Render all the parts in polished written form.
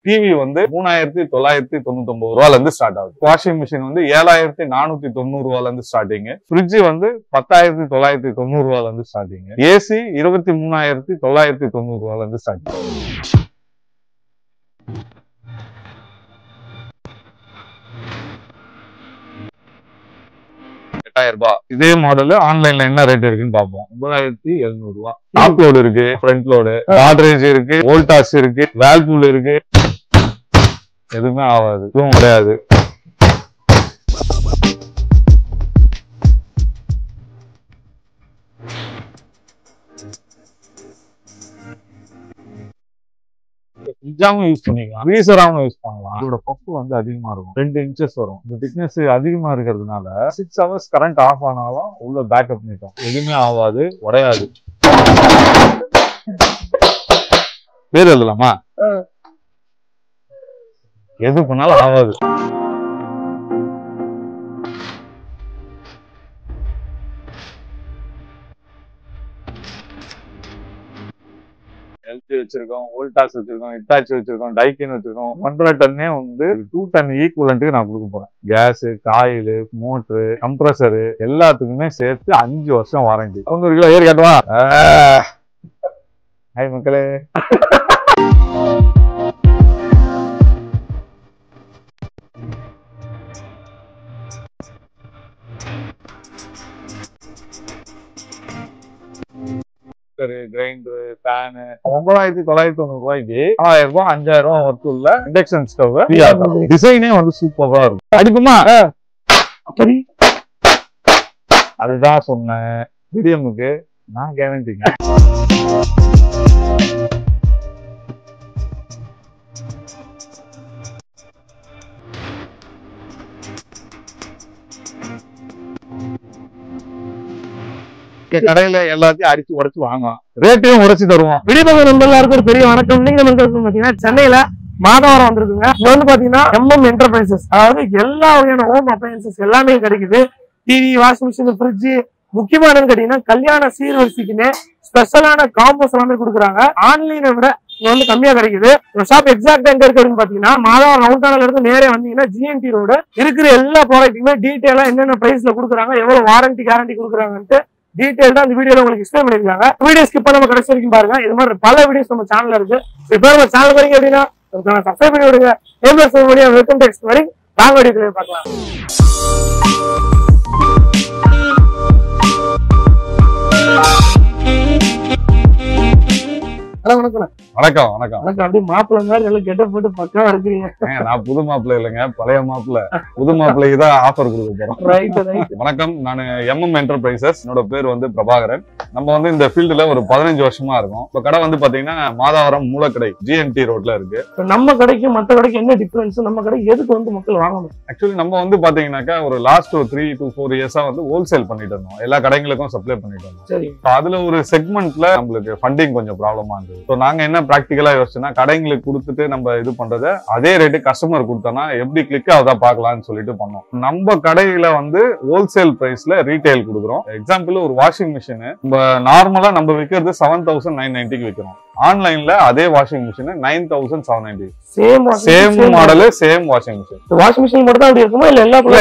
TV வந்து 3999 ரூபாயில இருந்து ஸ்டார்ட் ஆகுது. வாஷிங் மிஷின் வந்து 7490 ரூபாயில இருந்து ஸ்டார்டிங். ஃப்ரிட்ஜ் வந்து 10990 ரூபாயில இருந்து ஸ்டார்டிங். ஏசி 23990 ரூபாயில இருந்து ஸ்டார்டிங். ரூபாய். இதே மாடல் ஆன்லைன்ல என்ன ரேட் இருக்குன்னு பார்ப்போம். 9700 ரூபாய். டாப் லோடு இருக்கு, ஃப்ரண்ட் லோடு, காட்ரேஜ் இருக்கு, வோல்டாஸ் இருக்கு, வேல்பூல் இருக்கு. எதுவுமே ஆகாது, எதுவும் கிடையாது. யூஸ் பண்ணிக்கலாம், ஃப்ரீசராவும் யூஸ் பண்ணலாம். இதோட பப்பு வந்து அதிகமா இருக்கும், 2 இன்ச்சஸ் வரும். இந்த திக்னஸ் அதிகமா இருக்கிறதுனால 6 ஹவர்ஸ் கரண்ட் ஆஃப் ஆனாலும் உள்ள பேக்கப் நிற்கும், எதுவுமே ஆகாது, உடையாது. பேர் எழுதலாமா? எது பண்ணாலும் ஆகாது. எல்ஜி வச்சிருக்கோம், வோல்டாஸ் வச்சிருக்கோம், ஹிட்டாச்சி வச்சிருக்கோம், டைக்கின் வச்சிருக்கோம். 1.5 டன்னே வந்து 2 டன் ஈக்குவலண்ட்டுக்கு நான் கொடுக்க போறேன். கேஸ், காயில், மோட்டரு, கம்ப்ரஸரு எல்லாத்துக்குமே சேர்த்து 5 வருஷம் வாரண்டி. 1 கிலோ ஏறி காட்டுவா. ஹாய் மக்களே. கிரைண்டர், ஃபேனு 9990 ரூபாய்க்கு 1000 ரூபாய் 5000 ரூபாய் ஒர்த் உள்ள இண்டக்ஷன் ஸ்டவ். டிசைனே வந்து சூப்பரா இருக்கும். அடிக்குமா? அதுதான் சொன்னேன், மீடியமுக்கு நான் கேரண்டிங்க. கடையில எல்லாத்தையும் அடிச்சு உடைச்சு வாங்குவோம், ரேட்டையும் உடைச்சு தருவோம். விடிபக நண்பர்களுக்கு ஒரு பெரிய வணக்கம். நீங்க பாத்தீங்கன்னா சென்னையில மாதவரம் வந்திருக்குங்க. இது வந்து பாத்தீங்கன்னா எம்எம் என்டர்பிரைசஸ், அதாவது எல்லா வகையான ஹோம் அப்ளையன்சஸ் எல்லாமே கிடைக்குது. டிவி, வாஷிங் மிஷின், ஃப்ரிட்ஜ், முக்கியமா என்னன்னு கேட்டீங்கன்னா கல்யாண சீர்வரிசைக்குன்னு ஸ்பெஷலான காம்போஸ் எல்லாமே கொடுக்குறாங்க. ஆன்லைனை விட இது வந்து கம்மியா கிடைக்குது. ஷாப் எக்ஸாக்டா எங்க இருக்கு அப்படின்னு பாத்தீங்கன்னா மாதவரம் ரவுண்டானால இருந்து நேரே வந்தீங்கன்னா ஜிஎன்டி ரோடு இருக்கிற எல்லா ப்ராடக்ட்டுமே டீடைலா என்னென்ன பிரைஸ்ல கொடுக்குறாங்க, எவ்வளவு வாரண்டி கேரண்டி கொடுக்குறாங்கன்ட்டு டீடைல் தான் இந்த வீடியோல உங்களுக்கு எக்ஸ்பிளைன் பண்ணிருக்காங்க. வீடியோ ஸ்கிப் பண்ணாம கடைசி வரைக்கும் பாருங்க. இது மாதிரி பல வீடியோஸ் நம்ம சேனல்ல இருக்கு. இப்போ நம்ம சேனல் வரீங்க அப்படின்னா சப்ஸ்கிரைப் பண்ணி விடுங்க. Welcome to explain. வாங்க வீடியோக்குள்ள பார்க்கலாம். வணக்கம். வணக்கம் வணக்கம் வணக்கம். அப்படியே மாப்பிள்ள மாதிரி எல்லாம் கெட்ட போட்டு பக்கம் இருக்கிறீங்க. நான் புது மாப்பிள்ள இல்லைங்க, பழைய மாப்பிள்ள. புது மாப்பிள்ளைக்கு தான் ஆஃபர் கொடுக்க போறோம். வணக்கம், நான் எம்எம் என்டர்பிரைசஸ். என்னோட பேர் வந்து பிரபாகரன். நம்ம வந்து இந்த ஃபீல்டுல ஒரு 15 வருஷமா இருக்கும். இப்ப கடை வந்து பாத்தீங்கன்னா மாதவரம் மூலக்கடை ஜிஎன்டி ரோட்ல இருக்கு. நம்ம கடைக்கு மற்ற கடைக்கு என்ன டிஃபரன்ஸ்? நம்ம கடை எதுக்கு வந்து மக்கள் வாங்கணும்? ஆக்சுவலி நம்ம வந்து பாத்தீங்கன்னாக்கா ஒரு லாஸ்ட் 3 to 4 இயர்ஸா வந்து ஹோல்சேல் பண்ணிட்டு இருந்தோம், எல்லா கடைகளுக்கும் சப்ளை பண்ணிட்டு இருந்தோம். சரி, அதுல ஒரு செக்மெண்ட்ல நம்மளுக்கு ஃபண்டிங் கொஞ்சம் ப்ராப்ளமா இருந்தது. நாங்க என்ன பிராக்டிகலா யோசிச்சோம்னா கடைங்களுக்கு கொடுத்துட்டு நம்ம இது பண்றத அதே ரேட்டு கஸ்டமர் கொடுத்தோம்னா எப்படி கிளிக் ஆகுதா பாக்கலாம்னு சொல்லிட்டு பண்ணோம். நம்ம கடையில வந்து ஹோல்சேல் பிரைஸ்ல ரீட்டைல் கொடுக்குறோம். எக்ஸாம்பிள் ஒரு வாஷிங் மிஷின் நம்ம நார்மலா நம்ம விற்கிறது 7990 விற்கிறோம். ஆன்லைன்ல அதே washing machine 9790. Same model, same washing machine. Washing machine மட்டும் தான் அப்படி இருக்குமா இல்ல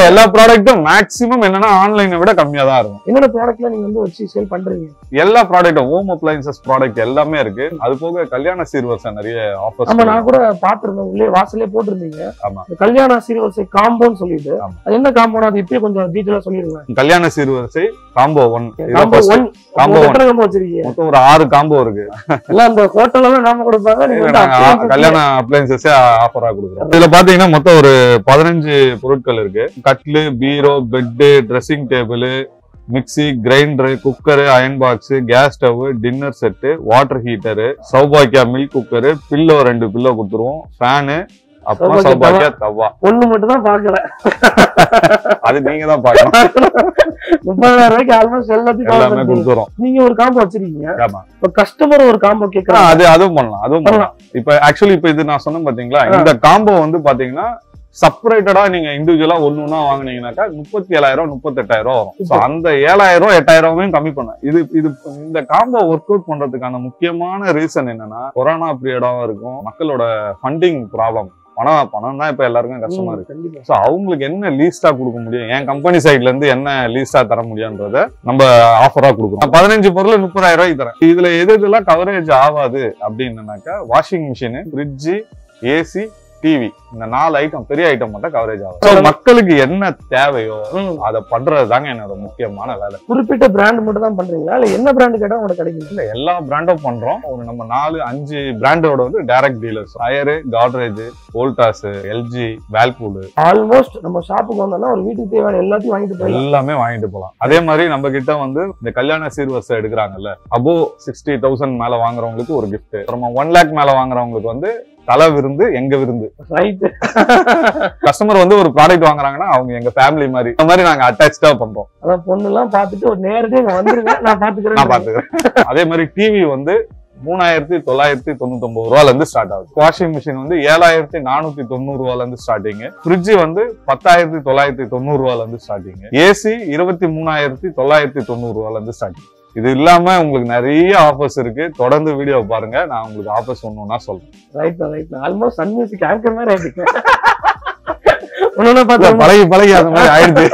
எல்லா ப்ராடக்ட்டும் மேக்ஸிமம் என்னன்னா ஆன்லைனை விட கம்மியா தான் இருக்கும். என்னென்ன ப்ராடக்ட்ல நீங்க வந்து வச்சு சேல் பண்றீங்க? எல்லா ப்ராடக்ட்டும் ஹோம் அப்ளையன்சஸ் ப்ராடக்ட் எல்லாமே இருக்கு. அது போக கல்யாண சீர்வரிசை நிறைய ஆஃபர்ஸ். ஆமா, நான் கூட பாத்துருந்தேன், உள்ளே வாசலே போட்டிருந்தீங்க. ஆமா, கல்யாண சீர்வரிசை காம்போன்னு சொல்லிட்டு. அது என்ன காம்போனா அது இப்பயே கொஞ்சம் டீடைலா சொல்லிருங்க. கல்யாண சீர்வரிசை காம்போ 1. காம்போ 1 வச்சிருக்கீங்க. மொத்தம் ஒரு 6 காம்போ இருக்கு. எல்லாம் அந்த ஹோட்டல்ல நாம கொடுப்பாங்க, கல்யாண அப்ளையன்சஸ் ஆஃபரா கொடுக்குறோம். இதுல பாத்தீங்கன்னா மொத்தம் ஒரு 15 பொருட்கள் இருக்கு. கட்லு, bureau, bed, dressing table, mixie, grinder, cooker, iron box, gas stove, dinner set, water heater, சௌபாக்கியா மில்க் குக்கரு, பில்லோ 2 பில்லோ கொடுத்துருவோம், ஃபேனு, அப்புறம் சௌபாக்கியா தவா. ஒண்ணு மட்டும் தான் பாக்கல, அது நீங்க தான் பாக்கணும். 30,000 ரூபாய்க்கு ஆல்மோஸ்ட் எல்லாமே கொடுத்துறோம். நீங்க ஒரு காம்போ வச்சிருக்கீங்க. இப்ப கஸ்டமர் ஒரு காம்போ கேக்குறாங்க, அதுவும் பண்ணலாம், அதுவும் பண்ணலாம். இப்ப ஆக்சுவலி இப்ப இது நான் சொன்னேன் பாத்தீங்களா, இந்த காம்போ வந்து பாத்தீங்கன்னா செப்பரேட்டடா நீங்க இண்டிவிஜுவலா ஒண்ணுன்னா வாங்குனீங்கன்னாக்கா 37,000 38,000 வரும். So அந்த 7,000 8,000 கம்மி பண்ண இது இந்த காம்போ ஒர்க் அவுட் பண்றதுக்கான முக்கியமான ரீசன் என்னன்னா, கொரோனா பீரியடாவும் இருக்கும், மக்களோட ஃபண்டிங் ப்ராப்ளம். பணம் தான் இப்ப எல்லாருக்கும் கஷ்டமா இருக்கு. சோ அவங்களுக்கு என்ன லீஸ்டா கொடுக்க முடியும், என் கம்பெனி சைட்ல இருந்து என்ன லீஸ்டா தர முடியும்ன்றத நம்ம ஆஃபரா கொடுக்குறோம். 15 பொருள் 30,000 ரூபாய்க்கு தரேன். இதுல எதெல்லாம் கவரேஜ் ஆகாது அப்படின்னாக்கா, washing machine, fridge, AC, TV, இந்த 4 ஐட்டம், பெரிய ஐட்டம் மட்டும் கவரேஜ் ஆகும். மக்களுக்கு என்ன தேவையோ அதை பண்றது தாங்க என்னோட முக்கியமான வேலை. குறிப்பிட்ட பிராண்ட் மட்டும் தான் பண்றீங்களா இல்ல என்ன பிராண்ட் கேட்டா உங்களுக்கு கிடைக்கும்? இல்ல, எல்லா பிராண்டும் பண்றோம். ஒரு நம்ம 4-5 பிராண்டோட வந்து direct dealers. Higher, Godrej, Voltas, LG, Whirlpool, almost நம்ம ஷாப்புக்கு வந்தோம்னா ஒரு வீட்டுக்கு தேவையான எல்லாத்தையும் வாங்கிட்டு போகலாம். எல்லாமே வாங்கிட்டு போகலாம். அதே மாதிரி நம்ம கிட்ட வந்து இந்த கல்யாண சீர்வரிசை எடுக்கிறாங்கல்ல, அபோ 60,000 மேல வாங்குறவங்களுக்கு ஒரு கிஃப்ட், அப்புறமா 1 lakh மேல வாங்குறவங்களுக்கு வந்து தலை விருந்து, எங்க விருந்து. கஸ்டமர் வந்து ஒரு ப்ராடக்ட் வாங்குறாங்கன்னா அவங்க எங்க ஃபேமிலி மாதிரி, அந்த மாதிரி நாங்க அட்டாச்சா பண்றோம். அதான் பொண்ணு எல்லாம் பாத்துட்டு ஒரு நேரடியா வந்துருங்க, நான் பாத்துக்கிறேன். அதே மாதிரி டிவி வந்து 3,999 ரூபாயில இருந்து ஸ்டார்ட் ஆகுது. வாஷிங் மிஷின் வந்து 7,490 ரூபாயில இருந்து ஸ்டார்டிங். ஃப்ரிட்ஜ் வந்து 10,990 ரூபாயில இருந்து ஸ்டார்டிங். ஏசி 23,990 ரூபாயில இருந்து ஸ்டார்டிங். இது இல்லாம உங்களுக்கு நிறைய ஆஃபர்ஸ் இருக்கு. தொடர்ந்து வீடியோ பாருங்க, நான் உங்களுக்கு ஆஃபர்ஸ் ஒண்ணு சொல்றேன். Right. Almost Sun Music anchor மாதிரி ஆயிடுச்சு. பழகி அந்த மாதிரி ஆயிடுச்சு.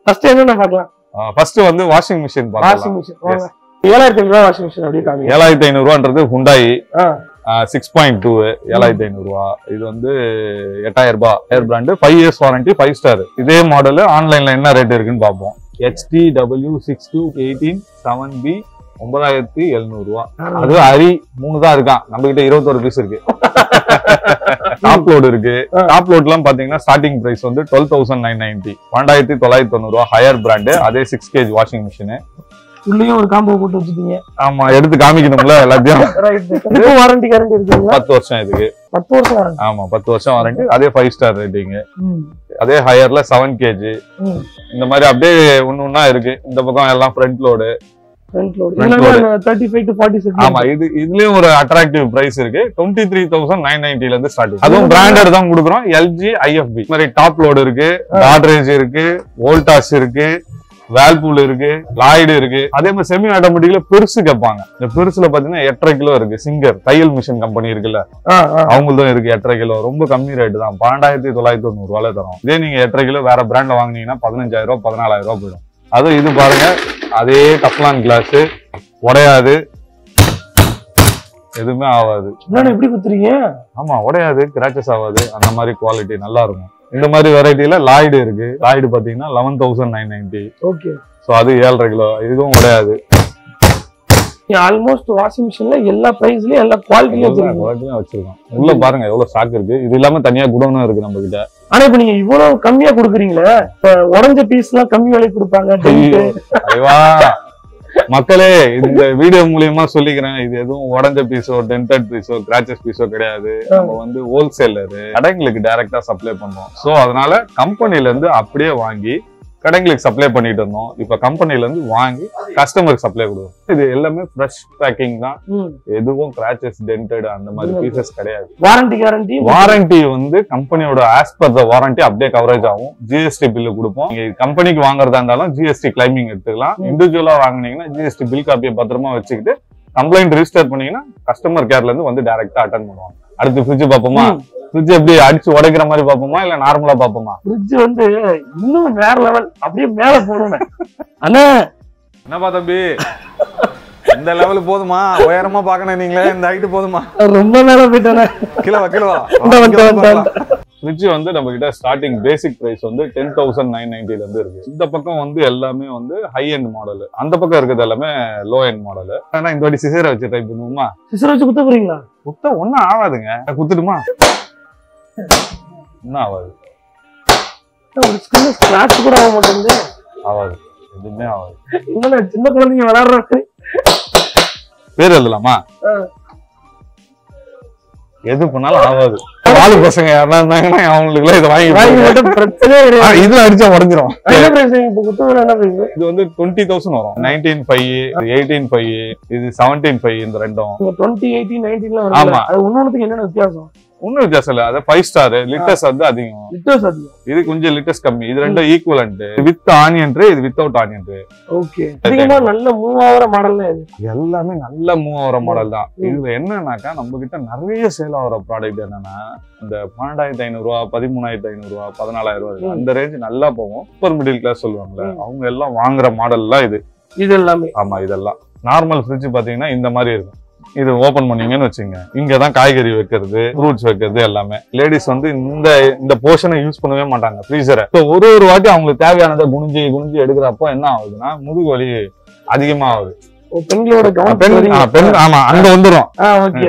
ஃபர்ஸ்ட் என்ன பார்க்கலாம்? ஃபர்ஸ்ட் வந்து வாஷிங் மிஷின் பார்க்கலாம். வாஷிங் மிஷின் 7,500 ரூபாய் வாஷிங் மிஷின் அப்படியே காமி. 7,500 ரூபான்றது ஹுண்டாய் 6.2 7,500 ரூபா. இது வந்து 8,000 ரூபாய். ஏர் பிராண்ட், 5 years வாரண்டி, 5 star. இதே மாடல் ஆன்லைன்ல என்ன ரேட் இருக்குன்னு பார்ப்போம். HTW6218 7B 9,700 ரூபா. அது அரி 3 தான் இருக்கான், நம்ம கிட்ட 21 பீஸ் இருக்கு. டாப் லோட் இருக்கு. டாப் லோட் எல்லாம் பாத்தீங்கன்னா ஸ்டார்டிங் பிரைஸ் வந்து 12,990, 12,990 ரூபா. ஹையர் பிராண்ட், அதே 6 kg வாஷிங் மிஷின். உள்ளேயும் ஒரு காம்போ போட்டு வச்சிருக்கீங்க. ஆமா, எடுத்து காமிக்கணும்ல எல்லாத்தையும். வாரண்டி கேரண்டி இருக்குங்களா? 10 வருஷம் இதுக்கு. 10 வருஷம் வாரண்டி. ஆமா, 10 வருஷம் வாரண்டி. அதே 5 star ரேட்டிங். அதே ஹையர்ல 7 kg. இந்த மாதிரி அப்படியே ஒண்ணா இருக்கு. இந்த பக்கம் எல்லாம் ஃப்ரண்ட் லோடு. 35 to 40. ஆமா, இதுலயும் ஒரு அட்ராக்டிவ் பிரைஸ் இருக்கு. 23,990 ல இருந்து ஸ்டார்ட். அதுவும் பிராண்டட் தான் கொடுக்குறோம். LG, IFB. இந்த மாதிரி டாப் லோடு இருக்கு, காட்ரேஜ் இருக்கு, வோல்டாஸ் இருக்கு, வேல்பூல் இருக்கு, லாய்டு இருக்கு. அதே மாதிரி செமி ஆட்டோமேட்டிக்ல பெருசு கேட்பாங்க. இந்த பெருசுல பாத்தீங்கன்னா 8.5 கிலோ இருக்கு. சிங்கர் தையல் மிஷின் கம்பெனி இருக்குல்ல, அவங்களும் இருக்கு. 8.5 கிலோ ரொம்ப கம்மி ரேட் தான், 12,990 ரூபாயில தரும். இதே நீங்க 8.5 கிலோ வேற பிராண்ட்ல வாங்குனீங்கன்னா 15,000 14,000 ரூபாய் போயிடும். அதுவும் இது பாருங்க, அதே டப்லான் கிளாஸ், உடையாது, எதுவுமே ஆகாது. எப்படி குத்துறீங்க? ஆமா, உடையாது, கிராச்சஸ் ஆகாது. அந்த மாதிரி குவாலிட்டி நல்லா இருக்கும். இந்த மாதிரி வெரைட்டில லாய்டு இருக்கு. லாய்டு பாத்தீங்கன்னா 11,990. ஓகே. சோ அது 7.5 கிலோ. இதுவும் உடையாது. ஆல்மோஸ்ட் வாஷிங் மிஷின்ல எல்லா பிரைஸ்லயும் எல்லா குவாலிட்டிலயும் வச்சிருக்கோம். உள்ள பாருங்க எவ்வளவு ஸ்டாக் இருக்கு. இது இல்லாம தனியா குடோனும் இருக்கு நம்ம கிட்ட. ஆனா இப்ப நீங்க இவ்வளவு கம்மியா கொடுக்குறீங்களே, உடஞ்ச பீஸ் எல்லாம் கம்மி விலைக்கு கொடுப்பாங்க. மக்களே, இந்த வீடியோ மூலியமா சொல்லிக்கிறேன், இது எதுவும் உடஞ்ச பீஸோ, டென்டட் பீஸோ, கிராச்சஸ் பீஸோ கிடையாது. நம்ம வந்து ஹோல்சேலர், கடைங்களுக்கு டைரக்டா சப்ளை பண்றோம். சோ அதனால கம்பெனில இருந்து அப்படியே வாங்கி கடைங்களுக்கு சப்ளை பண்ணிட்டு இருந்தோம். இப்ப கம்பெனில இருந்து வாங்கி கஸ்டமருக்கு சப்ளை கொடுக்கும். இது எல்லாமே ஃப்ரெஷ் பேக்கிங் தான். எதுவும் கிராச்சஸ், டென்டட் அந்த மாதிரி பீசஸ் கிடையாது. வாரண்டி வந்து கம்பெனியோட ஆஸ் பர் த வாரண்டி அப்படியே கவரேஜ் ஆகும். ஜிஎஸ்டி பில்லு கொடுப்போம். நீங்க கம்பெனிக்கு வாங்குறதா இருந்தாலும் ஜிஎஸ்டி கிளைமிங் எடுத்துக்கலாம். இண்டிவிஜுவலா வாங்குனீங்கன்னா ஜிஎஸ்டி பில் காப்பியை பத்திரமா வச்சுக்கிட்டு கம்ப்ளைண்ட் ரிஜிஸ்டர் பண்ணீங்கன்னா கஸ்டமர் கேர்ல இருந்து வந்து டைரக்டா அட்டென்ட் பண்ணுவாங்க. அடுத்து ஃப்ரிட்ஜ் பாப்போமா? ஃப்ரிட்ஜ் எப்படி அடிச்சு உடைக்கிற மாதிரி பாப்போமா இல்ல நார்மலா பாப்போமா? ஃப்ரிட்ஜ் வந்து இன்னும் வேற லெவல், அப்படியே மேல போறோம். அண்ணா என்னப்பா தம்பி, இந்த லெவல் போதுமா? உயரமா பாக்கணும் நீங்களே, இந்த ஹைட் போதுமா? ரொம்ப மேல போயிட்டானே. கிலோவா ஃப்ரிட்ஜ் வந்து நம்ம கிட்ட ஸ்டார்டிங் பேசிக் பிரைஸ் வந்து 10,990 ல இருந்து இருக்கு. இந்த பக்கம் வந்து எல்லாமே வந்து ஹை எண்ட் மாடல், அந்த பக்கம் இருக்கிறது எல்லாமே லோ எண்ட் மாடல். ஆனா இந்த வாட்டி சிசரை வச்சு ட்ரை பண்ணுவோமா? சிசரை வச்சு குத்த போறீங்களா? குத்த ஒன்னும் ஆகாதுங்க. குத்துடுமா? ஒன்னும் ஆகாது. ஒரு சின்ன ஸ்கிராட்ச் கூட ஆக மாட்டேங்குது. ஆகாது, எதுவுமே ஆகாது. இன்னும் சின்ன குழந்தைங்க விளையாடுறாங்க. பேர் எழுதலாமா? எது பண்ணாலும் ஆகாது. ஆளு பசங்க யாரா இருந்தாங்கன்னா அவங்களுக்கு இதை வாங்கி பிரச்சனை இதுல அடிச்சா உடஞ்சிரும். இது வந்து 20,000 வரும். 19.5, 18.5, இது 17.5. இந்த ரெண்டும் 20, 18, 19 ஆமா. அது ஒன்னொன்னுக்கு என்னென்ன வித்தியாசம்? ஒன்னும் வித்தியாசம் இல்ல. அது 5 ஸ்டார் லிட்டர்ஸ் வந்து அதிகம், லிட்டர்ஸ் அதிகம், இது கொஞ்சம் லிட்டர்ஸ் கம்மி. இது ரெண்டும் ஈக்குவலண்ட். வித் ஆனியன் ட்ரே, இது வித்தவுட் ஆனியன் ட்ரே. ஓகே. அதிகமா நல்ல மூவ் ஆகிற மாடல் தான் இது. எல்லாமே நல்ல மூவ் ஆகிற மாடல் தான். இதுல என்னன்னாக்கா நம்ம கிட்ட நிறைய சேல் ஆகிற ப்ராடக்ட் என்னன்னா இந்த 12,500 ரூபா, 13,500 ரூபா, 14,000 ரூபா அந்த ரேஞ்ச் நல்லா போகும். சூப்பர் மிடில் கிளாஸ் சொல்லுவாங்கல்ல, அவங்க எல்லாம் வாங்குற மாடல் எல்லாம் இது எல்லாமே. ஆமா, இதெல்லாம் நார்மல் ஃப்ரிட்ஜ் பாத்தீங்கன்னா இந்த மாதிரி இருக்கும். இது ஓபன் பண்ணீங்கன்னு வச்சுங்க, இங்கதான் காய்கறி வைக்கிறது, ஃப்ரூட்ஸ் வைக்கிறது எல்லாமே. லேடிஸ் வந்து இந்த போர்ஷனை யூஸ் பண்ணவே மாட்டாங்க ஃப்ரீசரை. ஒரு வாட்டி அவங்களுக்கு தேவையானதை குனிஞ்சு எடுக்கிறப்போ என்ன ஆகுதுன்னா முதுகு வலி அதிகமா ஆகுது. பெண்களோட ஆமா, அங்க வந்துடும்.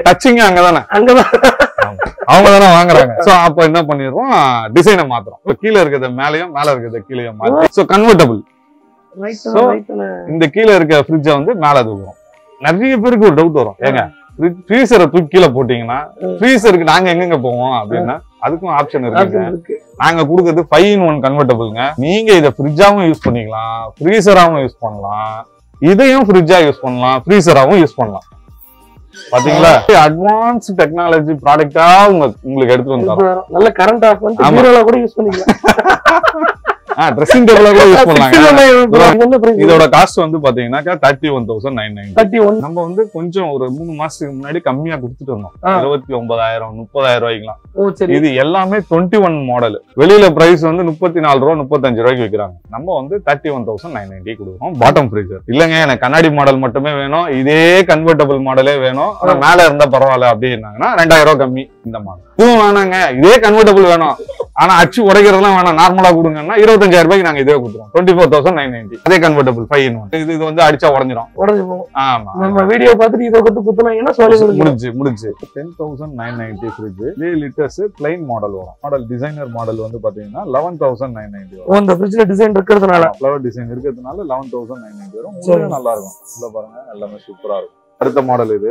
டச்சிங்க அங்கதானே, அவங்கதானே வாங்குறாங்க. சோ அப்ப என்ன பண்ணிடுறோம், டிசைனை மாத்துறோம். கீழே இருக்கிறத மேலயும், மேல இருக்கிறத கீழேயும் மாத்தி. So convertible. இந்த கீழே இருக்க ஃப்ரிட்ஜை வந்து மேல தூக்குறோம். நிறைய பேருக்கு ஒரு டவுட் வரும், ஏங்க ஃப்ரீசரை தூக்கி கீழே போட்டீங்கன்னா ஃப்ரீசருக்கு நாங்க எங்க போவோம் அப்படின்னா, அதுக்கும் ஆப்ஷன் இருக்கு. நாங்க கொடுக்கறது 5-in-1 கன்வெர்டபிள்ங்க. நீங்க இதை ஃப்ரிட்ஜாவும் யூஸ் பண்ணிக்கலாம், ஃப்ரீசராவும் யூஸ் பண்ணலாம், இதையும் ஃப்ரிட்ஜா யூஸ் பண்ணலாம், ஃப்ரீசராவும் யூஸ் பண்ணலாம். பாத்தீங்களா, அட்வான்ஸ் டெக்னாலஜி ப்ராடக்டா உங்களுக்கு எடுத்து வந்தாங்க. நல்ல கரண்ட் ஆஃப் வந்து பீரோல கூட யூஸ் பண்ணிக்கலாம், ட்ரெஸ்ஸிங் டேபிள்ல கூட யூஸ் பண்ணலாங்க. இதோட காஸ்ட் வந்து பாத்தீங்கன்னா 31,990. நம்ம வந்து கொஞ்சம் ஒரு 3 மாசத்துக்கு முன்னாடி கம்மியா கொடுத்துட்டு இருந்தோம், 29,000 30,000 ரூபாய்க்குலாம். இது எல்லாமே 21 மாடல். வெளியில பிரைஸ் வந்து 34 ரூபா 35 ரூபாய்க்கு விற்கிறாங்க. நம்ம வந்து 31,990 கொடுக்குறோம். பாட்டம் ஃப்ரீசர் இல்லங்க, எனக்கு கண்ணாடி மாடல் மட்டுமே வேணும், இதே கன்வெர்டபிள் மாடலே வேணும், ஆனா மேல இருந்தா பரவாயில்ல அப்படின்னாங்கன்னா 2,000 ரூபாய் கம்மி. இந்த மாடல் இதுவும் வேணாங்க, இதே கன்வெர்டபிள் வேணும் ஆனா அச்சு உடைக்கிறதுலாம் வேணாம், நார்மலா கொடுங்கன்னா 25,000 ரூபாய்க்கு நாங்க இதே கொடுத்துருவோம். 24,990. அதே கன்வெர்டபிள் 5-in-1. இது வந்து அடிச்சா உடஞ்சிரும். ஆமா, நம்ம வீடியோ பார்த்துட்டு இதை கொடுத்து குத்துனாங்கன்னா முடிஞ்சு 10,990 ஃப்ரிட்ஜ். இதே லிட்டர்ஸ் பிளைன் மாடல் வரும். மாடல் டிசைனர் மாடல் வந்து பாத்தீங்கன்னா 11,990 வரும். அந்த ஃப்ரிட்ஜ்ல டிசைன் இருக்கிறதுனால, ஃப்ளவர் டிசைன் இருக்கிறதுனால 11,990 வரும். உங்களுக்கு நல்லா இருக்கும். உள்ள பாருங்க, எல்லாமே சூப்பரா இருக்கும். அடுத்த மாடல் இது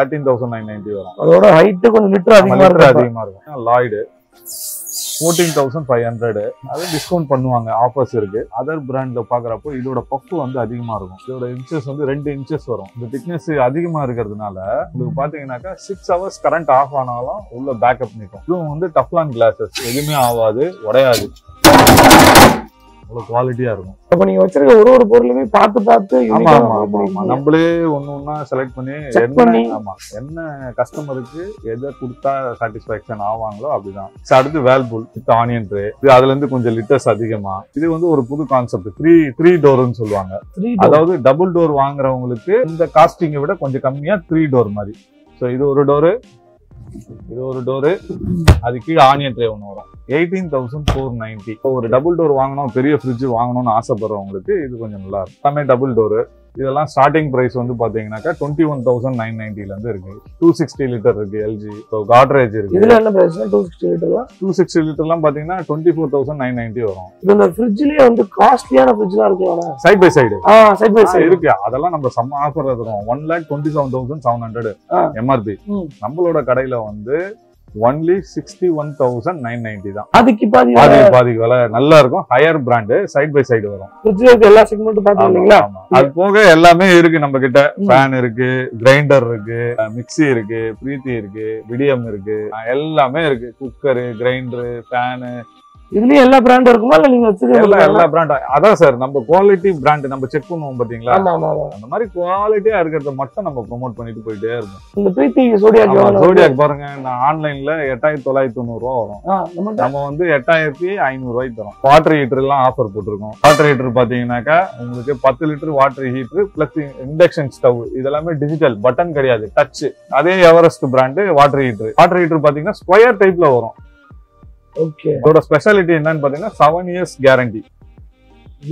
13,990 வரும். அதோட ஹைட் கொஞ்சம் லிட்டர் அதிகமா இருக்கும். லாய்டு 14,500. அது டிஸ்கவுண்ட் பண்ணுவாங்க, ஆஃபர்ஸ் இருக்கு. அதர் பிராண்ட்ல பாக்குறப்போ இதோட பஃப் வந்து அதிகமா இருக்கும். இதோட இன்ச்சஸ் வந்து 2 இன்ச்சஸ் வரும். இந்த திக்னஸ் அதிகமா இருக்கிறதுனால உங்களுக்கு பாத்தீங்கன்னாக்கா 6 hours கரண்ட் ஆஃப் ஆனாலும் உள்ள பேக்கப் நிற்கும். இதுவும் வந்து டஃப்லான் கிளாஸஸ், எதுவுமே ஆகாது, உடையாது, குவாலிட்டியா இருக்கும். அப்ப நீங்க வச்சிருக்க ஒரு பொருளுமே பார்த்து நம்மளே ஒண்ணா செலக்ட் பண்ணி என்ன கஸ்டமருக்கு எதை கொடுத்தா சாட்டிஸ்பாக்சன் ஆவாங்களோ அப்படிதான். அடுத்து வேல்பூல் வித் ஆனியன் ட்ரே. இது அதுல இருந்து கொஞ்சம் லிட்டர்ஸ் அதிகமா. இது வந்து ஒரு புது கான்செப்ட், த்ரீ டோர்னு சொல்லுவாங்க. அதாவது டபுள் டோர் வாங்குறவங்களுக்கு இந்த காஸ்டிங்கை விட கொஞ்சம் கம்மியா 3 டோர் மாதிரி. சோ இது ஒரு டோரு, அது கீழே ஆனியன் ட்ரே ஒன்று வரும். 18,490. ஒரு டபுள் டோர் வாங்கணும், பெரிய ஃப்ரிட்ஜ் வாங்கணும்னு ஆசைப்படுறவங்களுக்கு இது கொஞ்சம் நல்லா இருக்கும். எல்லாமே டபுள் டோரு. இதெல்லாம் ஸ்டார்டிங் பிரைஸ் வந்து பாத்தீங்கன்னாக்கா 21,990 இருந்து இருக்கு. 260 லிட்டர் இருக்கு எல்ஜி. காட்ரேஜ் இருக்கு. இதுல என்ன பிரைஸ்? 260 லிட்டர்லாம் பாத்தீங்கன்னா 24,990 வரும். இந்த ஃப்ரிட்ஜ்லயே வந்து காஸ்ட்லியான ஃப்ரிட்ஜ்லாம் இருக்கு. சைட் பை சைடு இருக்கு. அதெல்லாம் நம்ம செம்ம ஆஃபர் தரோம். 1,27,700 எம்ஆர்பி. நம்மளோட கடையில வந்து only 61,990 தான். அதுக்கு பாதி விலை நல்லா இருக்கும். Haier brand, side by side வரும். ஃப்ரிட்ஜ்ல எல்லா செக்மெண்ட்டும் பாத்தீங்களா? அது போக எல்லாமே இருக்கு நம்ம கிட்ட. ஃபேன் இருக்கு, கிரைண்டர் இருக்கு, மிக்ஸி இருக்கு, பிரீத்தி இருக்கு, விடியம் இருக்கு, எல்லாமே இருக்கு. குக்கர், கிரைண்டர், ஃபேன், இதுலயும் எல்லா பிராண்டும் இருக்குமா? இல்ல நீங்க வச்சிருக்கீங்க எல்லா பிராண்டும்? அதான் சார், நம்ம குவாலிட்டி பிராண்ட் நம்ம செக் பண்ணுவோம் பாத்தீங்களா? அந்த மாதிரி குவாலிட்டியா இருக்கிறத மட்டும் நம்ம ப்ரோமோட் பண்ணிட்டு போயிட்டே இருக்கோம். இந்த பிரீத்தி ஜோடியாக் பாருங்க, நான் ஆன்லைன்ல 8,990 ரூபா வரும். நம்ம வந்து 8,500 ரூபாய்க்கு தரோம். வாட்டர் ஹீட்டர் எல்லாம் ஆஃபர் போட்டிருக்கோம். வாட்டர் ஹீட்டர் பாத்தீங்கன்னாக்கா உங்களுக்கு 10 litre water heater plus induction stove. இதெல்லாமே டிஜிட்டல், பட்டன் கிடையாது, டச். அதே எவரெஸ்ட் பிராண்ட் வாட்டர் ஹீட்டர் பாத்தீங்கன்னா ஸ்கொயர் டைப்ல வரும். இதோட ஸ்பெஷாலிட்டி என்னன்னு பாத்தீங்கன்னா 7 years கேரண்டி.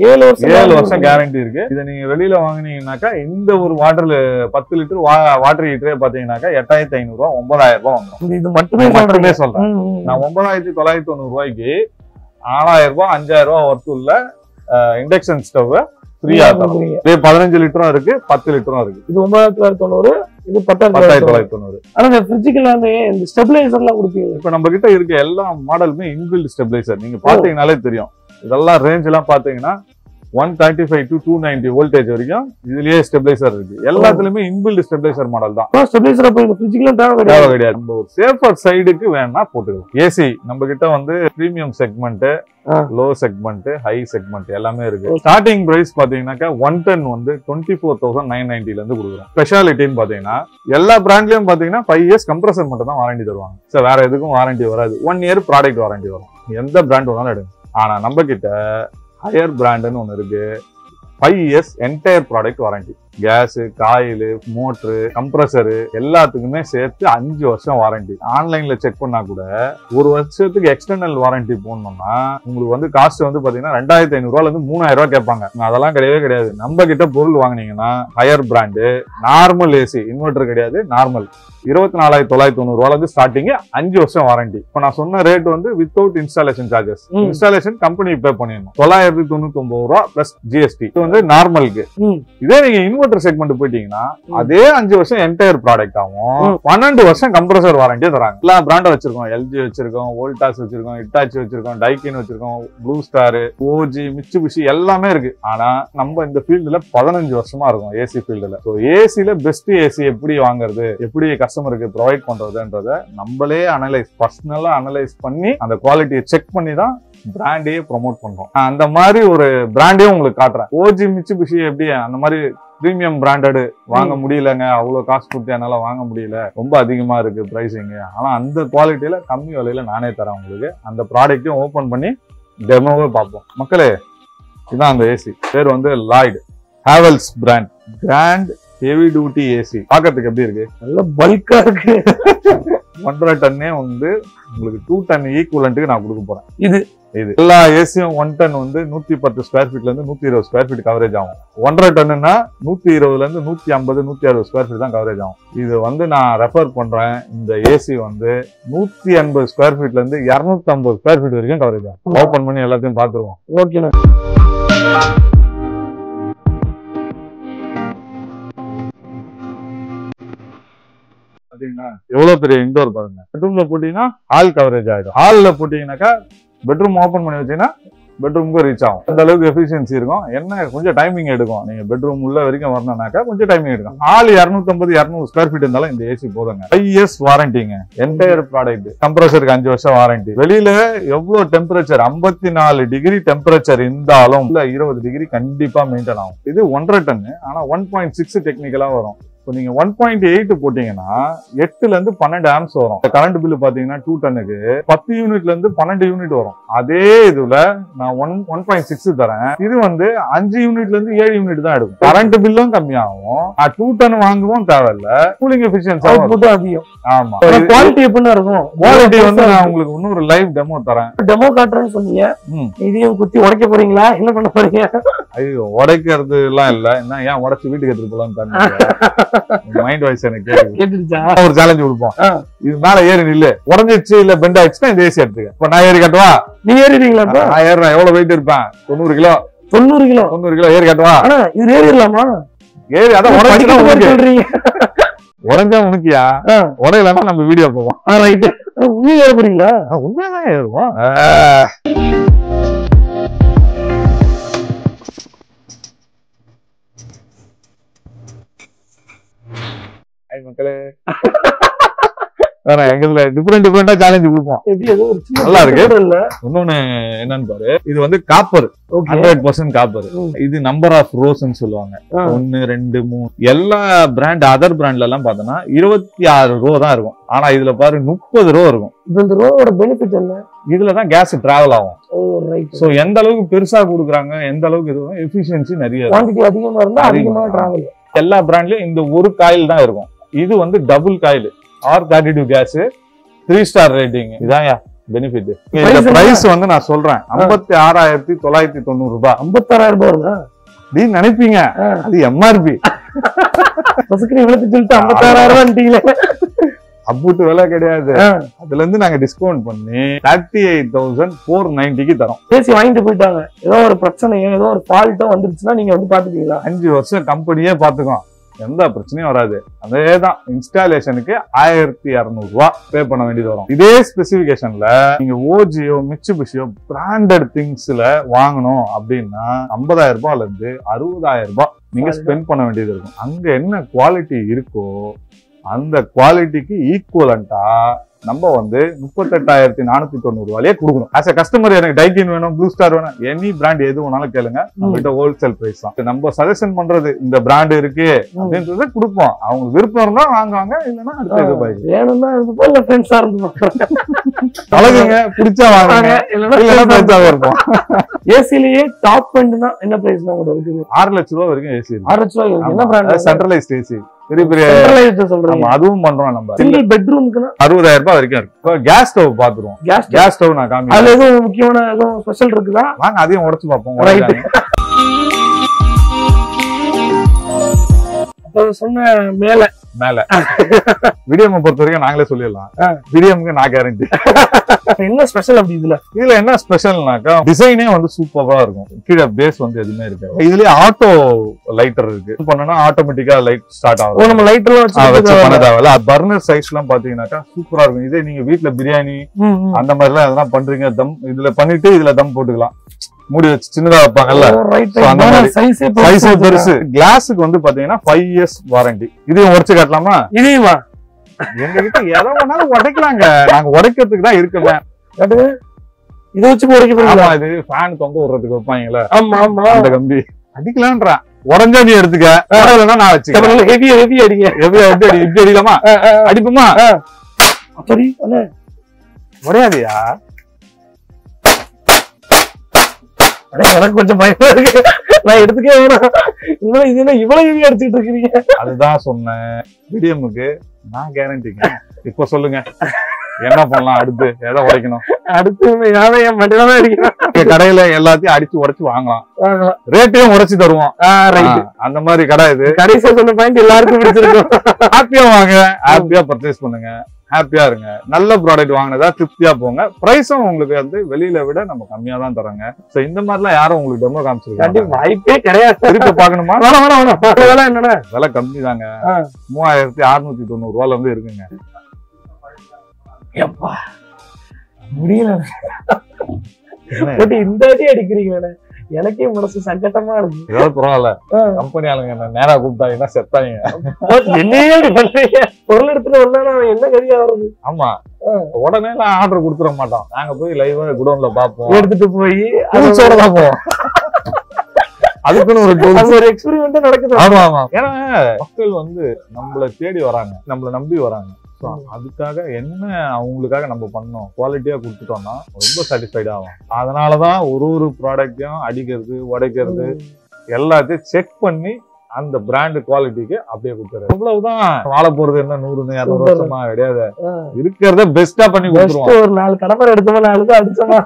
7 வருஷம் கேரண்டி இருக்கு. இதை நீங்க வெளியில வாங்கினீங்கன்னாக்கா இந்த ஒரு 10 லிட்டர் வாட்டர் ஹீட்டரே பாத்தீங்கன்னாக்கா 8,500 ரூபாய் 9,000 ரூபாய் வந்துடும். இது மட்டுமே சொல்றேன். நான் 9,990 ரூபாய்க்கு 4,000 ரூபாய் 5,000 ரூபாய் ஒர்த் உள்ள இண்டக்ஷன் ஸ்டவ் ஃப்ரீயா தரும். 15 லிட்டரும் இருக்கு, 10 லிட்டரும் இருக்கு. இது 9,990, இது 10,990. ஆனா இந்த ஃப்ரிட்ஜுக்கு எல்லாமே இந்த ஸ்டெபிலைசர் எல்லாம் கொடுப்பீங்க. இப்ப நம்ம கிட்ட இருக்க எல்லா மாடலுமே இன்பில்ட் ஸ்டெபிலைசர். நீங்க பாத்தீங்கன்னாலே தெரியும். இதெல்லாம் ரேஞ்ச் எல்லாம் பாத்தீங்கன்னா 135 to 290 வோல்டேஜ் வரைக்கும் இதுலயே ஸ்டெபிலைசர் இருக்கு. எல்லாத்துலயுமே இன்பில்ட் ஸ்டெபிலைசர் மாடல் தான். ஸ்டெபிலைசர் அப்ப இந்த ஃப்ரிட்ஜ்க்குலாம் தேவை கிடையாது. நம்ம ஒரு சேஃபர் சைடுக்கு வேணா போட்டுக்கலாம். ஏசி நம்ம கிட்ட வந்து premium segment, low segment, high segment எல்லாமே இருக்கு. ஸ்டார்டிங் பிரைஸ் பாத்தீங்கன்னாக்கா 110 வந்து 24,990 ல இருந்து கொடுக்குறோம். ஸ்பெஷாலிட்டின்னு பாத்தீங்கன்னா எல்லா பிராண்ட்லயும் பாத்தீங்கன்னா 5 இயர்ஸ் கம்ப்ரஸர் மட்டும் தான் வாரண்டி தருவாங்க. சோ வேற எதுக்கும் வாரண்டி வராது. 1 இயர் ப்ராடக்ட் வாரண்டி வரும். எந்த பிராண்ட் வேணாலும் எடுங்க. ஆனா நம்ம கிட்ட ஹையர் பிராண்ட்னு ஒண்ணு இருக்கு. 5 years entire product warranty. Gas, coil, motor, compressor எல்லாத்துக்குமே சேர்த்து 5 வருஷம் வாரண்டி. ஆன்லைன்ல செக் பண்ணா கூட 1 வருஷத்துக்கு எக்ஸ்டர்னல் வாரண்டி போடணும்னா உங்களுக்கு வந்து காஸ்ட் வந்து பாத்தீங்கன்னா 2,500 ரூபாயில இருந்து 3,000 ரூபாய் கேட்பாங்க. அதெல்லாம் கிடையவே கிடையாது. நம்ம கிட்ட பொருள் வாங்கினீங்கன்னா higher brand, normal AC, inverter கிடையாது, நார்மல் 24,990 ரூபாயில இருந்து ஸ்டார்டிங் 5 வருஷம் வாரண்டி. இப்ப நான் சொன்ன ரேட் வந்து without installation charges. Installation company pay பண்ணிடணும். 999 ரூபாய் பிளஸ் ஜிஎஸ்டி. இது வந்து நார்மலுக்கு. இதே நீங்க இன்வெர்டர் செக்மெண்ட் போயிட்டீங்கன்னா அதே 5 வருஷம் என்டையர் ப்ராடக்ட் ஆகும். 12 வருஷம் கம்ப்ரஸர் வாரண்டியே தராங்க. எல்லா பிராண்டும் வச்சிருக்கோம். எல்ஜி வச்சிருக்கோம், வோல்டாஸ் வச்சிருக்கோம், ஹிட்டாச்சி வச்சிருக்கோம், டைக்கின் வச்சிருக்கோம், ப்ளூ ஸ்டார், ஓஜி, மிட்சுபிஷி எல்லாமே இருக்கு. ஆனா நம்ம இந்த ஃபீல்டுல 15 வருஷமா இருக்கும் ஏசி ஃபீல்டுல. ஸோ ஏசில பெஸ்ட் ஏசி எப்படி வாங்குறது, எப்படி கஸ்டமருக்கு ப்ரொவைட் பண்றதுன்றத நம்மளே பர்சனலா அனலைஸ் பண்ணி அந்த குவாலிட்டியை செக் பண்ணி தான் பிராண்டையே ப்ரொமோட் பண்றோம். அந்த மாதிரி ஒரு பிராண்டையும் உங்களுக்கு காட்டுறேன். ஓஜி, மிட்சுபிஷி எப்படி அந்த மாதிரி பிரீமியம் பிராண்டட் வாங்க முடியலங்க, அவ்வளவு காசு கொடுத்து என்னால வாங்க முடியல, ரொம்ப அதிகமா இருக்கு பிரைசிங். ஆனா அந்த குவாலிட்டியில கம்மி விலையில நானே தரேன் உங்களுக்கு. அந்த ப்ராடக்டையும் ஓபன் பண்ணி டெமோவே பார்ப்போம். மக்களே, இதான் அந்த ஏசி. பேர் வந்து Lloyd Havells brand. Grand heavy duty AC. பாக்கிறதுக்கு எப்படி இருக்கு? நல்ல பல்கா இருக்கு. 1.5 டன்னே வந்து உங்களுக்கு 2 டன் ஈக்குவலண்ட்டுக்கு நான் கொடுக்க போறேன். இது எல்லா ஏசியும் 1 டன் வந்து 110 ஸ்கொயர் ஃபீட்ல இருந்து 120 ஸ்கொயர் ஃபீட் கவரேஜ் ஆகும். 1.5 டன்னுன்னா 120ல இருந்து 150, 160 ஸ்கொயர் ஃபீட் தான் கவரேஜ் ஆகும். இது வந்து நான் ரெஃபர் பண்றேன். இந்த ஏசி வந்து 180 ஸ்கொயர் ஃபீட்ல இருந்து 250 ஸ்கொயர் ஃபீட் வரைக்கும் கவரேஜ் ஆகும். ஓபன் பண்ணி எல்லாத்தையும் பாத்துருவோம். ஓகேண்ணா. எவ்வளவு பெரிய இன்டோர் பாருங்க. பெட்ரூம்ல போட்டீங்கன்னா ஹால் கவரேஜ் ஆயிடும். ஹால்ல போட்டீங்கன்னாக்கா பெட்ரூம் ஓபன் பண்ணி வச்சீங்கன்னா பெட்ரூமுக்கு ரீச் ஆகும். அந்த அளவுக்கு எஃபிஷியன்சி இருக்கும். என்ன கொஞ்சம் டைமிங் எடுக்கும். நீங்க பெட்ரூம் உள்ள வரைக்கும் வரணும்னாக்கா கொஞ்சம் டைமிங் எடுக்கும். ஹால் 250, 200 ஸ்கொயர் ஃபீட் இருந்தாலும் இந்த ஏசி போதுங்க. 5 இயர்ஸ் வாரண்டிங்க. Entire product. கம்ப்ரஸருக்கு 5 வருஷம் வாரண்டி. வெளியில எவ்வளவு டெம்பரேச்சர் 54 டிகிரி டெம்பரேச்சர் இருந்தாலும் 20 டிகிரி கண்டிப்பா மெயின்டைன் ஆகும். இது 1.5 டன். ஆனா 1.6 டெக்னிக்கலா வரும். இப்போ நீங்க 1.8 போட்டீங்கன்னா 8ல இருந்து 12 ஆம்ஸ் வரும். கரண்ட் பில் பாத்தீங்கன்னா 2 டன்னுக்கு 10 யூனிட்ல இருந்து 12 யூனிட் வரும். அதே இதுல நான் 1.6 தரேன். இது வந்து 5 யூனிட்ல இருந்து 7 யூனிட் தான் எடுக்கும். கரண்ட் பில்லும் கம்மியாகும். 2 டன் வாங்கவும் தேவையில்ல. கூலிங் எஃபிஷியன்சி அதிகம். ஆமா. குவாலிட்டி எப்படி இருக்கும்? குவாலிட்டி வந்து நான் உங்களுக்கு இன்னொரு லைவ் டெமோ தரேன். டெமோ காட்டுறேன்னு சொன்னீங்க. இதையும் குத்தி உடைக்க போறீங்களா? என்ன பண்ண போறீங்க? ஐயோ, உடைக்கிறது எல்லாம் இல்ல. என்ன ஏன் உடைச்சு வீட்டுக்கு எடுத்துட்டு போலான்னு மைண்ட் வாய்ஸ் எனக்கு கேட்டுச்சா? ஒரு சேலஞ்ச் கொடுப்போம். இது மேல ஏறி நில்லு. உடஞ்சிச்சு இல்ல பெண்ட் ஆயிடுச்சுன்னா இந்த ஏசி எடுத்துக்க. இப்ப நான் ஏறி காட்டுவா? நீ ஏறிடுவீங்களா? நான் ஏறேன். எவ்வளவு வெயிட் இருப்பேன்? 90 கிலோ. 90 கிலோ ஏறி காட்டுவா? இது ஏறிடலாமா? ஏறி அதான் உடஞ்சுறீங்க. உடஞ்சா உனக்கியா? உடையலன்னா நம்ம வீடியோ போவோம். உண்மையா ஏற போறீங்களா? உண்மையாதான் ஏறுவோம். மக்களே, எங்க டிஃபரெண்டா சேலஞ்ச் கொடுப்போம். நல்லா இருக்கு. இன்னொன்னு என்னன்னு பாரு. இது வந்து காப்பர், 100% காப்பர். இது நம்பர் ஆஃப் ரோஸ்ன்னு சொல்லுவாங்க. 1, 2, 3. எல்லா பிராண்ட் அதர் பிராண்ட்ல எல்லாம் பார்த்தோம்னா 26 ரோ தான் இருக்கும். ஆனா இதுல பாரு 30 ரோ இருக்கும். இந்த ரோவோட பெனிஃபிட் என்ன? இதுலதான் கேஸ் டிராவல் ஆகும். சோ எந்த அளவுக்கு பெருசா கொடுக்குறாங்க, எந்த அளவுக்கு இது எஃபிஷியன்சி நிறைய, குவாண்டிட்டி அதிகமா இருந்தா அதிகமா டிராவல். எல்லா பிராண்ட்லயும் இந்த ஒரு காயில் தான் இருக்கும். இது வந்து double coil, R32 gas, 3 star rating. இதான் பெனிஃபிட். இந்த பிரைஸ் வந்து நான் சொல்றேன் 56,990 ரூபாய். 56,000 ரூபாய் நீ நினைப்பீங்க அது எம்ஆர்பி. சொல்லிட்டு 56,000 அப்புட்டு விலை கிடையாது. அதுல இருந்து நாங்க டிஸ்கவுண்ட் பண்ணி 38,490க்கு தரோம். பேசி வாங்கிட்டு போயிட்டாங்க. ஏதோ ஒரு பிரச்சனையோ ஏதோ ஒரு ஃபால்ட்டோ வந்துருச்சுன்னா நீங்க வந்து பாத்துக்கீங்களா? 5 வருஷம் கம்பெனியே பாத்துக்கோம். எந்த பிரச்சனையும் வராது. அதேதான் இன்ஸ்டாலேஷனுக்கு 1200 ரூபாய் பே பண்ண வேண்டியது வரும். இதே ஸ்பெசிபிகேஷன்ல நீங்க ஓஜியோ மிட்சுபிஷியோ பிராண்டட் திங்ஸ்ல வாங்கணும் அப்படின்னா 50,000 ரூபாயில இருந்து 60,000 ரூபாய் நீங்க ஸ்பெண்ட் பண்ண வேண்டியது இருக்கும். அங்க என்ன குவாலிட்டி இருக்கோ அந்த குவாலிட்டிக்கு ஈக்குவலண்டா நம்ம வந்து 38,490 ரூபாயே கொடுக்கணும். ஆஸ் எ கஸ்டமர் எனக்கு டைக்கின் வேணும், ப்ளூ ஸ்டார் வேணும், எனி பிராண்ட் எது வேணாலும் கேளுங்க, நம்மகிட்ட ஹோல்சேல் பிரைஸ் தான். நம்ம சஜஷன் பண்றது இந்த பிராண்ட் இருக்கு அப்படின்றத கொடுப்போம். அவங்க விருப்பம் இருந்தா வாங்குவாங்க, இல்லைன்னா அடுத்த இது பாய் வேணும்னா இல்ல ஃப்ரெண்ட்ஸா இருந்தோம் அழகுங்க, பிடிச்சா வாங்குங்க, இல்லைன்னா ஃப்ரெண்ட்ஸாவே இருப்போம். ஏசிலேயே டாப் எண்ட்னா என்ன பிரைஸ் கூட இருக்குது? 6 லட்சம் ரூபாய் வரைக்கும் ஏசி இருக்கு. 6 லட்சம் ரூபாய். என்ன பிராண்ட்? சென்ட்ரலைஸ்ட் ஏசி, பெரிய பெரிய சொல்றோம். அதுவும் பண்றோம். நம்ம சிங்கிள் பெட்ரூம்க்கு 60,000 ரூபாய் வரைக்கும் இருக்கு. கேஸ் ஸ்டவ் பாத்துருவோம். கேஸ் ஸ்டவ் நான் காமிக்கிறேன். அதுல எதுவும் முக்கியமான எதுவும் ஸ்பெஷல் இருக்குதா? வாங்க அதையும் உடைச்சு பார்ப்போம். சொன்ன மேல விடியம் பொறுத்த வரைக்கும் நாங்களே சொல்லிடலாம். விடியம்க்கு நான் கேரண்டி. என்ன ஸ்பெஷல் அப்படி இதுல என்ன ஸ்பெஷல்னாக்கா டிசைனே வந்து சூப்பரா இருக்கும். கீழே பேஸ் வந்து எதுவுமே இருக்கு. இதுலயே ஆட்டோ லைட்டர் இருக்கு. பண்ணனா ஆட்டோமேட்டிக்கா லைட் ஸ்டார்ட் ஆகும். நம்ம லைட் எல்லாம் வச்சு பண்ண தேவையில்ல. பர்னர் சைஸ் எல்லாம் பாத்தீங்கன்னாக்கா சூப்பரா இருக்கும். இதே நீங்க வீட்டுல பிரியாணி அந்த மாதிரி எல்லாம் எதனா பண்றீங்க, தம் இதுல பண்ணிட்டு இதுல தம் போட்டுக்கலாம். மூடி வச்சு சின்னதா வைப்பாங்கல்ல, சைஸே பெருசு. கிளாஸுக்கு வந்து பாத்தீங்கன்னா 5 years வாரண்டி. இதையும் உடைச்சு காட்டலாமா? இதையுமா? எங்க கிட்ட எதை வேணாலும் உடைக்கலாங்க. நாங்க உடைக்கிறதுக்கு தான் இருக்குங்க. இதை வச்சு உடைக்க இது ஃபேன் தொங்க விடுறதுக்கு வைப்பாங்கல்ல, ஆமா ஆமா, அந்த கம்பி அடிக்கலான்றான். உடஞ்சா நீ எடுத்துக்க, நான் வச்சுக்கிறேன். ஹெவி அடிங்க. இப்படி அடிக்கலாமா? அடிப்புமா? அப்படி உடையாதியா? எனக்கு கொஞ்சம் பயமா இருக்கு, நான் எடுத்துக்கே வேணாம். இது என்ன இவ்வளவு ஹெவி அடிச்சுட்டு இருக்கீங்க? அதுதான் சொன்னேன், விடியமுக்கு நான் கேரண்டிங்க. இப்ப சொல்லுங்க என்ன பண்ணலாம்? அடுத்து எதை உடைக்கணும்? அடுத்து என் மண்டியில அடிக்கணும். கடையில எல்லாத்தையும் அடிச்சு உடைச்சு வாங்கலாம், ரேட்டையும் உடைச்சு தருவோம். அந்த மாதிரி கடை இது. கடைசியா சொன்ன பாயிண்ட் எல்லாருக்கும் பிடிச்சிருக்கும். ஹாப்பியா வாங்க, ஹாப்பியா பர்ச்சேஸ் பண்ணுங்க, ஹாப்பியா இருங்க. நல்ல ப்ராடக்ட் வாங்கினதா திருப்தியா போங்க. பிரைஸும் உங்களுக்கு வந்து வெளியில விட நம்ம கம்மியா தான் தராங்க. சோ இந்த மாதிரிலாம் யாரும் உங்களுக்கு டெமோ காமிச்சிருக்காங்க வாய்ப்பே கிடையாது. திருப்பி பாக்கணுமா? என்னடா விலை கம்மி தாங்க. 3690 ரூபாயில இருந்து இருக்குங்க. முடியல இந்த அடி அடிக்கிறீங்க, எனக்கே மனசு சங்கட்டமா இருக்கு. ஏதாவது பரவாயில்ல, கம்பெனி ஆளுங்க என்ன நேரா கூப்பிட்டாங்கன்னா செத்தாங்க. என்னையே பண்றீங்க? பொருள் எடுத்துட்டு வரலன்னா என்ன கதியா வருது? ஆமா, உடனே எல்லாம் ஆர்டர் கொடுத்துட மாட்டோம். நாங்க போய் லைவா குடோன்ல பாப்போம், எடுத்துட்டு போய் அதோட தான் போவோம். அதுக்குன்னு ஒரு எக்ஸ்பெரிமெண்ட் நடக்குது. ஆமா ஆமா, ஏன்னா மக்கள் வந்து நம்மள தேடி வராங்க, நம்மள நம்பி வராங்க. அதுக்காக என்ன அவங்களுக்காக நம்ம பண்ணோம், குவாலிட்டியா கொடுத்துட்டோம்னா ரொம்ப சாட்டிஸ்ஃபைட் ஆகும். அதனாலதான் ஒரு ப்ராடக்டையும் அடிக்கிறது உடைக்கிறது எல்லாத்தையும் செக் பண்ணி அந்த பிராண்ட் குவாலிட்டிக்கு அப்படியே கொடுத்துரு. அவ்வளவுதான். வாழ போறது என்ன 100-200 வருஷமா கிடையாது. இருக்கிறத பெஸ்டா பண்ணி கொடுத்துருவோம். ஒரு 4 கடமை எடுத்தோமா, 4 தான் அடிச்சோமா.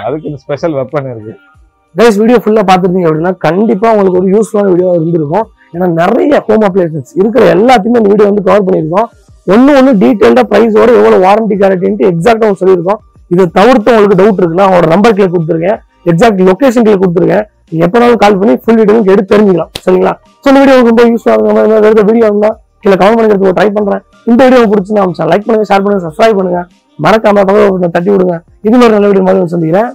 அதுக்கு ஸ்பெஷல் வெப்பன் இருக்கு. வீடியோ ஃபுல்லா பாத்துருந்தீங்க அப்படின்னா கண்டிப்பா உங்களுக்கு ஒரு யூஸ்ஃபுல்லான வீடியோ இருந்திருக்கும். ஏன்னா நிறைய ஹோம் அப்ளையன்சஸ் இருக்கிற எல்லாத்தையுமே இந்த வீடியோ வந்து கவர் பண்ணிருக்கோம். ஒன்னு டீடைல்டா பிரைஸோட எவ்வளவு வாரண்டி கேரண்டி எக்ஸாக்டா சொல்லியிருக்கோம். இதை தவிர்த்து உங்களுக்கு டவுட் இருக்குன்னா அவரோட நம்பர் கீழே கொடுத்துருக்கேன், எக்ஸாக்ட் லொகேஷன் கீழே கொடுத்துருக்கேன். நீங்க எப்பனாலும் கால் பண்ணி ஃபுல் டீடைல் எடுத்து தெரிஞ்சுக்கலாம். சரிங்களா? இந்த வீடியோ ரொம்ப யூஸ்ஃபுல்லாக வீடியோ இருந்தா கீழே கமெண்ட் பண்ணிக்கிறதுக்கு ட்ரை பண்றேன். இந்த வீடியோ பிடிச்சிருந்தா லைக் பண்ணுங்க, ஷேர் பண்ணுங்க, சப்ஸ்கிரைப் பண்ணுங்க, மறக்காம தட்டி விடுங்க. இது மாதிரி நல்ல வீடியோ மாதிரி சந்திக்கிறேன்.